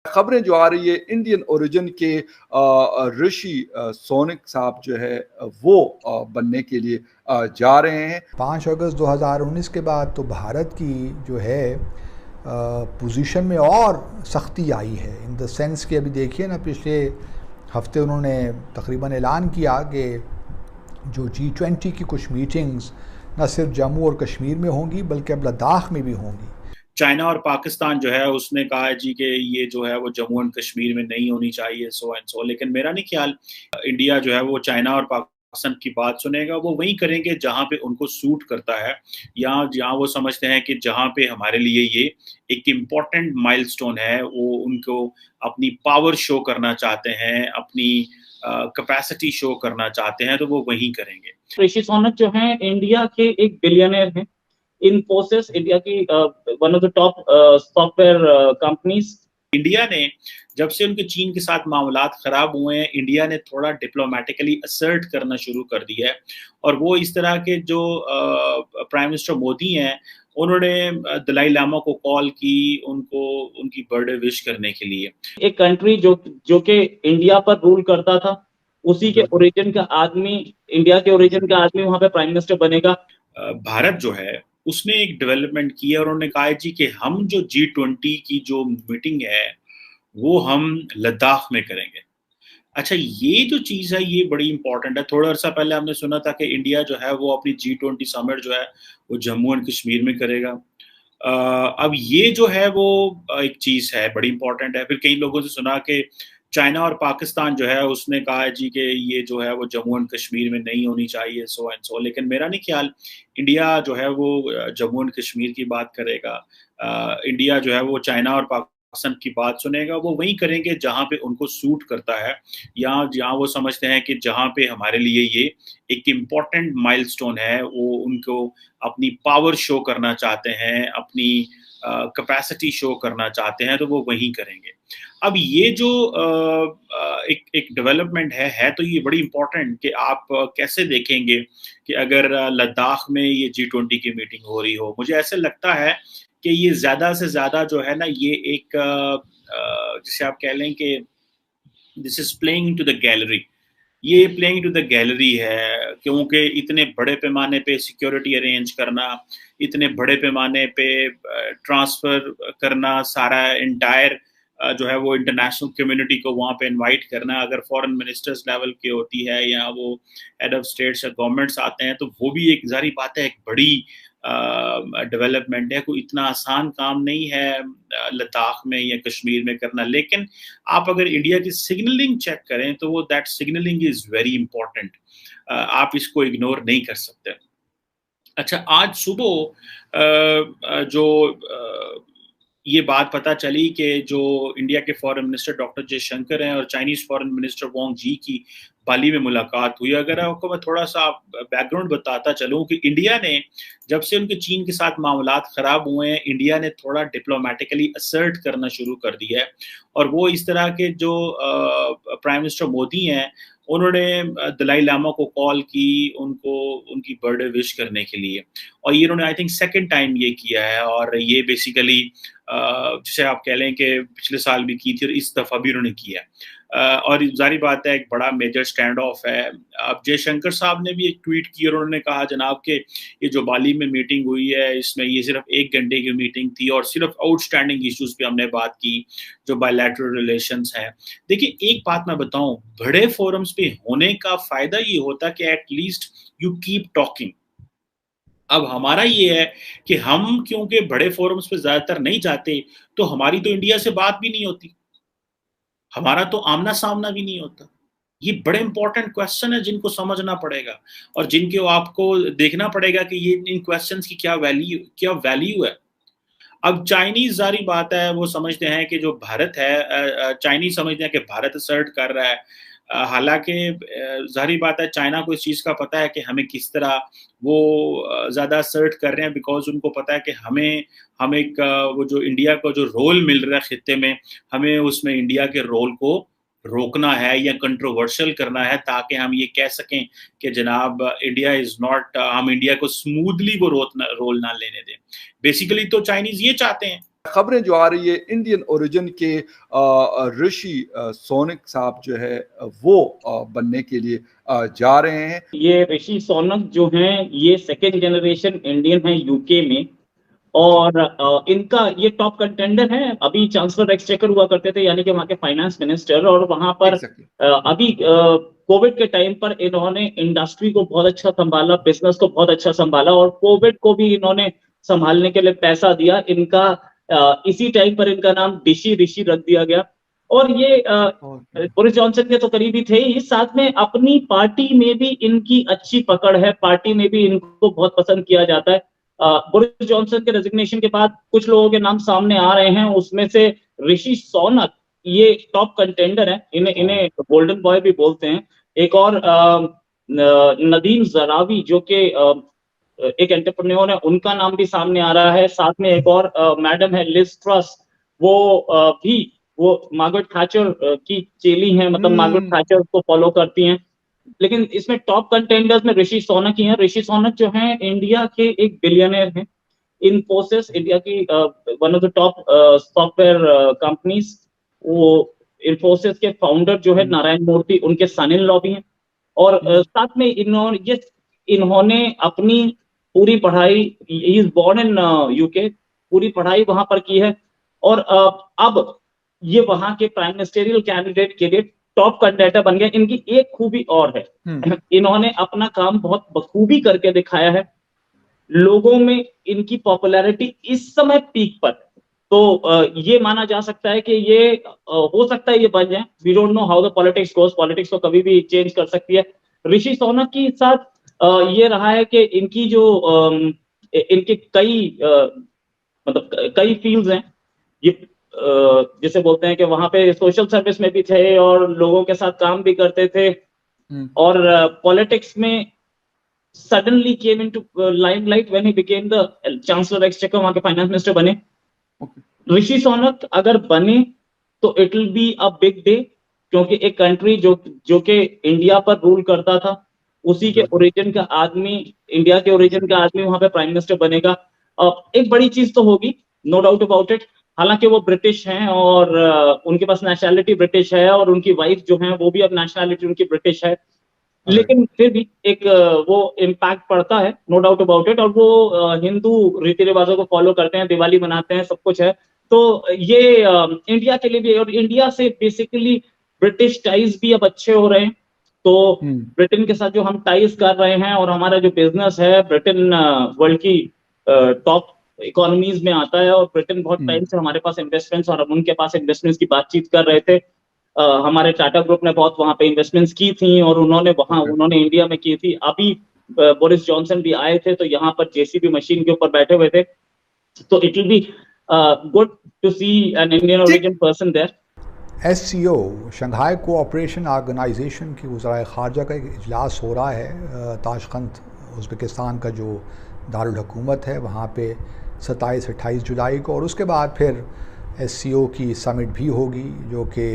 खबरें जो आ रही है इंडियन ओरिजिन के ऋषि सोनक साहब जो है वो बनने के लिए जा रहे हैं। 5 अगस्त 2019 के बाद तो भारत की जो है पोजीशन में और सख्ती आई है, इन द सेंस कि अभी देखिए ना, पिछले हफ्ते उन्होंने तकरीबन ऐलान किया कि जो G20 की कुछ मीटिंग्स न सिर्फ जम्मू और कश्मीर में होंगी बल्कि अब लद्दाख में भी होंगी। चाइना और पाकिस्तान जो है उसने कहा है जी कि ये जो है वो जम्मू एंड कश्मीर में नहीं होनी चाहिए, सो एंड सो। लेकिन मेरा नहीं ख्याल इंडिया जो है वो चाइना और पाकिस्तान की बात सुनेगा। वो वही करेंगे जहां पे उनको सूट करता है, या जहां वो समझते हैं कि जहां पे हमारे लिए ये एक इम्पोर्टेंट माइलस्टोन है, वो उनको अपनी पावर शो करना चाहते हैं, अपनी कैपेसिटी शो करना चाहते हैं, तो वो वही करेंगे। ऋषि सोनक जो हैं इंडिया के एक बिलियनर हैं। इन्फोसिस इंडिया की one of the top software companies. India ने जब से उनके चीन के साथ मामलात खराब हुए हैं, इंडिया ने थोड़ा डिप्लोमेटिकली असर्ट करना शुरू कर दिया है। और वो इस तरह के जो प्राइम मिनिस्टर मोदी हैं, उन्होंने दलाई लामा को कॉल की उनको उनकी बर्थडे विश करने के लिए। एक कंट्री जो कि इंडिया पर रूल करता था, उसी के ओरिजिन का आदमी, इंडिया के ओरिजिन का आदमी वहां पे प्राइम मिनिस्टर बनेगा। भारत जो है उसने एक डेवलपमेंट की है और उन्होंने कहा जी कि हम जो G20 की जो मीटिंग है वो हम लद्दाख में करेंगे। अच्छा, ये जो चीज़ है ये बड़ी इंपॉर्टेंट है। थोड़ा अर्सा पहले हमने सुना था कि इंडिया जो है वो अपनी G20 समिट जो है वो जम्मू एंड कश्मीर में करेगा। अब ये जो है वो एक चीज़ है बड़ी इंपॉर्टेंट है। फिर कई लोगों से सुना कि चाइना और पाकिस्तान जो है उसने कहा है जी कि ये जो है वो जम्मू एंड कश्मीर में नहीं होनी चाहिए, सो एंड सो। लेकिन मेरा नहीं ख्याल इंडिया जो है वो जम्मू एंड कश्मीर की बात करेगा। इंडिया जो है वो चाइना और पाकिस्तान की बात सुनेगा। वो वही करेंगे जहां पे उनको सूट करता है, या जहां वो समझते हैं कि जहां पे हमारे लिए ये एक इम्पोर्टेंट माइलस्टोन है, वो उनको अपनी पावर शो करना चाहते हैं, अपनी कैपेसिटी शो करना चाहते हैं, तो वो वही करेंगे। अब ये जो एक डेवलपमेंट है तो ये बड़ी इंपॉर्टेंट कि आप कैसे देखेंगे कि अगर लद्दाख में ये G20 की मीटिंग हो रही हो। मुझे ऐसे लगता है कि ये ज़्यादा से ज़्यादा जो है ना, ये एक जिसे आप कह लें कि this is playing into the gallery. ये प्लेइंग टू द गैलरी है, क्योंकि इतने बड़े पैमाने पे सिक्योरिटी अरेंज करना, इतने बड़े पैमाने पे ट्रांसफ़र करना, सारा इंटायर जो है वो इंटरनेशनल कम्युनिटी को वहाँ पे इनवाइट करना। अगर फॉरेन मिनिस्टर्स लेवल की होती है या वो हेड ऑफ स्टेट्स या गवर्नमेंट्स आते हैं, तो वो भी एक ज़ाहिर बात है एक बड़ी डेवलपमेंट है। कोई इतना आसान काम नहीं है लद्दाख में या कश्मीर में करना। लेकिन आप अगर इंडिया की सिग्नलिंग चेक करें तो वो that signalling is very important. आप इसको इग्नोर नहीं कर सकते। अच्छा, आज सुबह जो ये बात पता चली कि जो इंडिया के फॉरेन मिनिस्टर डॉक्टर जयशंकर हैं और चाइनीज फॉरेन मिनिस्टर वांग जी की बाली में मुलाकात हुई। अगर आपको मैं थोड़ा सा बैकग्राउंड बताता चलूं कि इंडिया ने जब से उनके चीन के साथ मामलात खराब हुए हैं, इंडिया ने थोड़ा डिप्लोमेटिकली असर्ट करना शुरू कर दिया है। और वो इस तरह के जो प्राइम मिनिस्टर मोदी हैं, उन्होंने दलाई लामा को कॉल की उनको उनकी बर्थडे विश करने के लिए। और ये उन्होंने आई थिंक सेकंड टाइम ये किया है। और ये बेसिकली जिसे आप कह लें कि पिछले साल भी की थी और इस दफ़ा भी उन्होंने किया। और जारी बात है एक बड़ा मेजर स्टैंड ऑफ है। अब जयशंकर साहब ने भी एक ट्वीट की और उन्होंने कहा जनाब कि ये जो बाली में मीटिंग हुई है इसमें ये सिर्फ 1 घंटे की मीटिंग थी और सिर्फ आउटस्टैंडिंग इश्यूज पे हमने बात की, जो बायलैटरल रिलेशंस हैं। देखिए, एक बात मैं बताऊं, बड़े फोरम्स पे होने का फायदा ये होता कि एटलीस्ट यू कीप टॉकिंग। अब हमारा ये है कि हम क्योंकि बड़े फोरम्स पे ज्यादातर नहीं जाते, तो हमारी तो इंडिया से बात भी नहीं होती, हमारा तो आमना सामना भी नहीं होता। ये बड़े इंपॉर्टेंट क्वेश्चन है जिनको समझना पड़ेगा और जिनके आपको देखना पड़ेगा कि ये इन क्वेश्चंस की क्या वैल्यू है। अब चाइनीज जारी बात है, वो समझते हैं कि जो भारत है, चाइनीज समझते हैं कि भारत असर्ट कर रहा है। हालांकि जारी बात है चाइना को इस चीज़ का पता है कि हमें किस तरह वो ज़्यादा असर्ट कर रहे हैं, बिकॉज उनको पता है कि हम एक वो जो इंडिया को जो रोल मिल रहा है खित्ते में, हमें उसमें इंडिया के रोल को रोकना है या कंट्रोवर्शियल करना है, ताकि हम ये कह सकें कि जनाब इंडिया इज नॉट, हम इंडिया को स्मूथली वो रोल ना लेने दें। बेसिकली तो चाइनीज ये चाहते हैं खबरें जो आ रही है इंडियन ओरिजिन के ऋषि सोनक साहब जो है वो बनने के लिए जा रहे हैं। ये ऋषि सोनक जो हैं ये सेकेंड जनरेशन इंडियन है यूके में, और इनका ये टॉप कंटेंडर है। अभी चांसलर एक्सचेकर हुआ करते थे, यानी कि वहाँ के फाइनेंस मिनिस्टर, और वहाँ पर अभी कोविड के टाइम पर इन्होंने इंडस्ट्री को बहुत अच्छा संभाला, बिजनेस को बहुत अच्छा संभाला, और कोविड को भी इन्होंने संभालने के लिए पैसा दिया। इनका इसी टाइम पर इनका नाम ऋषि रख दिया गया। और ये बोरिस जॉनसन के तो करीबी थे ही, साथ में अपनी पार्टी में भी इनकी अच्छी पकड़ है, पार्टी में भी इनको बहुत पसंद किया जाता है। बोरिस जॉनसन के रेजिग्नेशन के बाद कुछ लोगों के नाम सामने आ रहे हैं, उसमें से ऋषि सोनक ये टॉप कंटेंडर है, इन्हें गोल्डन बॉय भी बोलते हैं। एक और नदीम जरावी जो कि एक एंटरप्रेन्योर है, उनका नाम भी सामने आ रहा है। साथ में एक और मैडम है लिज ट्रस, वो मार्गरेट थैचर की चेली हैं, मतलब मार्गरेट थैचर को फॉलो करती हैं। लेकिन इसमें टॉप कंटेंडर्स में ऋषि सोनक ही हैं। ऋषि सोनक जो हैं इंडिया के एक बिलियनर हैं। इन्फोसिस, इंडिया की one of the top software companies, वो इन्फोसिस के फाउंडर जो है नारायण मूर्ति, उनके सन इन लॉ भी हैं। और साथ में इन्होंने अपनी पूरी पढ़ाई, he is born in UK, पूरी पढ़ाई वहां पर की है। और अब ये वहां के प्राइम मिनिस्टेरियल कैंडिडेट के लिए टॉप कैंडिडेट बन गए। इनकी एक खूबी और है, इन्होंने अपना काम बहुत बखूबी करके दिखाया है। लोगों में इनकी पॉपुलैरिटी इस समय पीक पर, तो ये माना जा सकता है कि ये हो सकता है ये बन जाए। We don't know how the politics goes, politics तो कभी भी चेंज कर सकती है। ऋषि सोनक के साथ ये रहा है कि इनकी जो इनके कई फील्ड्स हैं। ये जिसे बोलते हैं कि वहां पे सोशल सर्विस में भी थे और लोगों के साथ काम भी करते थे, और पॉलिटिक्स में suddenly came into limelight when he became the chancellor exchequer, वहां के फाइनेंस मिनिस्टर बने। ऋषि सोनक अगर बने तो it will be a big day, क्योंकि एक कंट्री जो कि इंडिया पर रूल करता था, उसी के ओरिजिन का आदमी, इंडिया के ओरिजिन का आदमी वहां पे प्राइम मिनिस्टर बनेगा। एक बड़ी चीज तो होगी, नो डाउट अबाउट इट। हालांकि वो ब्रिटिश हैं और उनके पास नेशनैलिटी ब्रिटिश है, और उनकी वाइफ जो है वो भी अब नेशनैलिटी उनकी ब्रिटिश है, लेकिन फिर भी एक वो इम्पैक्ट पड़ता है, नो डाउट अबाउट इट। और वो हिंदू रीति रिवाजों को फॉलो करते हैं, दिवाली मनाते हैं, सब कुछ है। तो ये इंडिया के लिए भी, और इंडिया से बेसिकली ब्रिटिश टाइज भी अब अच्छे हो रहे हैं। तो ब्रिटेन के साथ जो हम टाइज कर रहे हैं, और हमारा जो बिजनेस है, ब्रिटेन वर्ल्ड की टॉप इकोनॉमीज में आता है, और ब्रिटेन बहुत टाइम से हमारे पास इन्वेस्टमेंट्स, और हम उनके पास इन्वेस्टमेंट्स की बातचीत कर रहे थे। हमारे टाटा ग्रुप ने बहुत वहां पे इन्वेस्टमेंट्स की थी, और उन्होंने इंडिया में की थी। अभी बोरिस जॉनसन भी आए थे, तो यहाँ पर जेसीबी मशीन के ऊपर बैठे हुए थे। तो it will be good to see an Indian origin person there. SCO Shanghai Cooperation Organisation की वज़राए ख़ारजा का एक इजलास हो रहा है ताशकंद, उज़्बेकिस्तान का जो दारुल हुकूमत है, वहाँ पे 27-28 जुलाई को। और उसके बाद फिर SCO की समिट भी होगी, जो कि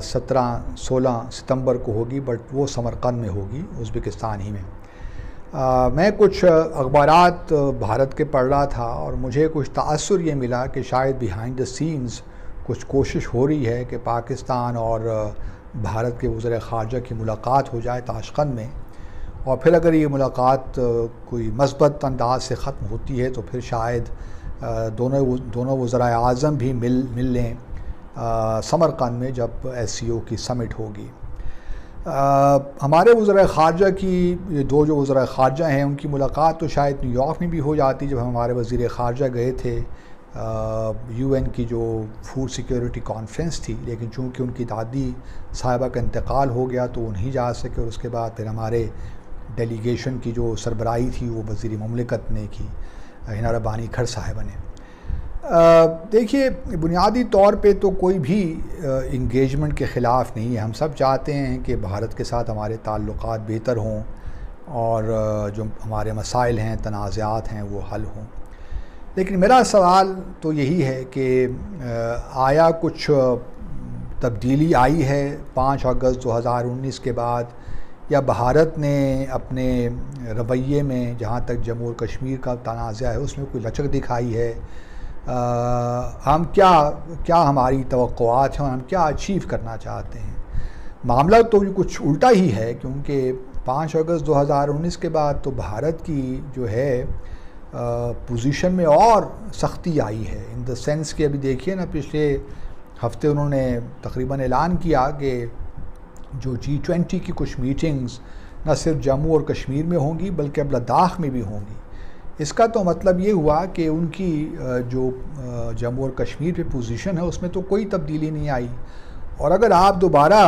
17-16 सितंबर को होगी, बट वो समरकंद में होगी, उज़्बेकिस्तान ही में। मैं कुछ अखबारात भारत के पढ़ रहा था, और मुझे कुछ तासुर ये मिला कि शायद बिहाइंड द सीन्स कुछ कोशिश हो रही है कि पाकिस्तान और भारत के वज़ीर ख़ारजा की मुलाकात हो जाए ताशकंद में, और फिर अगर ये मुलाकात कोई मस्बत अंदाज से ख़त्म होती है तो फिर शायद दोनों वज़राए आज़म भी मिल लें समरकंद में जब SCO की समिट होगी। हमारे वज़ीर ख़ारजा की जो वज़ीर ख़ारजा हैं, उनकी मुलाकात तो शायद न्यूयॉर्क में भी हो जाती जब हमारे वज़ीर ख़ारजा गए थे UN की जो फूड सिक्योरिटी कॉन्फ्रेंस थी, लेकिन चूँकि उनकी दादी साहिबा का इंतकाल हो गया तो वो नहीं जा सके, और उसके बाद फिर हमारे डेलीगेशन की जो सरबराही थी वो वज़ीर मुमलिकत ने की, हिना रब्बानी खर साहिबा ने। देखिए, बुनियादी तौर पे तो कोई भी इंगेजमेंट के ख़िलाफ़ नहीं है। हम सब चाहते हैं कि भारत के साथ हमारे ताल्लुक़ात बेहतर हों, और जो हमारे मसाइल हैं, तनाज़ात हैं, वो हल हों। लेकिन मेरा सवाल तो यही है कि आया कुछ तब्दीली आई है 5 अगस्त 2019 के बाद, या भारत ने अपने रवैये में, जहाँ तक जम्मू और कश्मीर का तनाज़ा है, उसमें कोई लचक दिखाई है? हम क्या हमारी तवक्कुआत हैं और हम क्या अचीव करना चाहते हैं। मामला तो कुछ उल्टा ही है, क्योंकि 5 अगस्त 2019 के बाद तो भारत की जो है पोजीशन में और सख्ती आई है, इन द सेंस कि अभी देखिए ना, पिछले हफ्ते उन्होंने तकरीबन ऐलान किया कि जो G20 की कुछ मीटिंग्स न सिर्फ जम्मू और कश्मीर में होंगी बल्कि अब लद्दाख में भी होंगी। इसका तो मतलब ये हुआ कि उनकी जो जम्मू और कश्मीर पे पोजीशन है उसमें तो कोई तब्दीली नहीं आई। और अगर आप दोबारा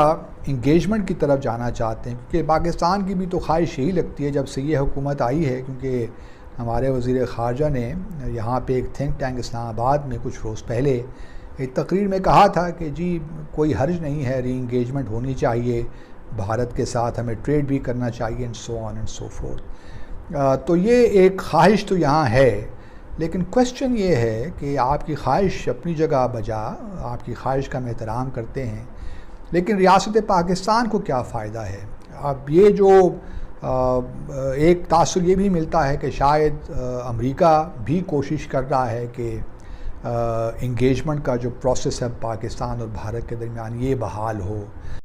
इंगेजमेंट की तरफ जाना चाहते हैं, क्योंकि पाकिस्तान की भी तो ख्वाहिश यही लगती है जब से ये हुकूमत आई है, क्योंकि हमारे वज़ीर ख़ारजा ने यहाँ पे एक थिंक टैंक इस्लामाबाद में कुछ रोज़ पहले एक तकरीर में कहा था कि जी कोई हर्ज नहीं है, री इंगेजमेंट होनी चाहिए भारत के साथ, हमें ट्रेड भी करना चाहिए and so on and so fourth. तो ये एक ख्वाहिश तो यहाँ है, लेकिन क्वेश्चन ये है कि आपकी ख्वाहिश अपनी जगह बजा, आपकी ख्वाहिश का हम एहतराम करते हैं, लेकिन रियासत पाकिस्तान को क्या फ़ायदा है। अब ये जो एक तासुर ये भी मिलता है कि शायद अमेरिका भी कोशिश कर रहा है कि इंगेजमेंट का जो प्रोसेस है पाकिस्तान और भारत के दरमियान ये बहाल हो।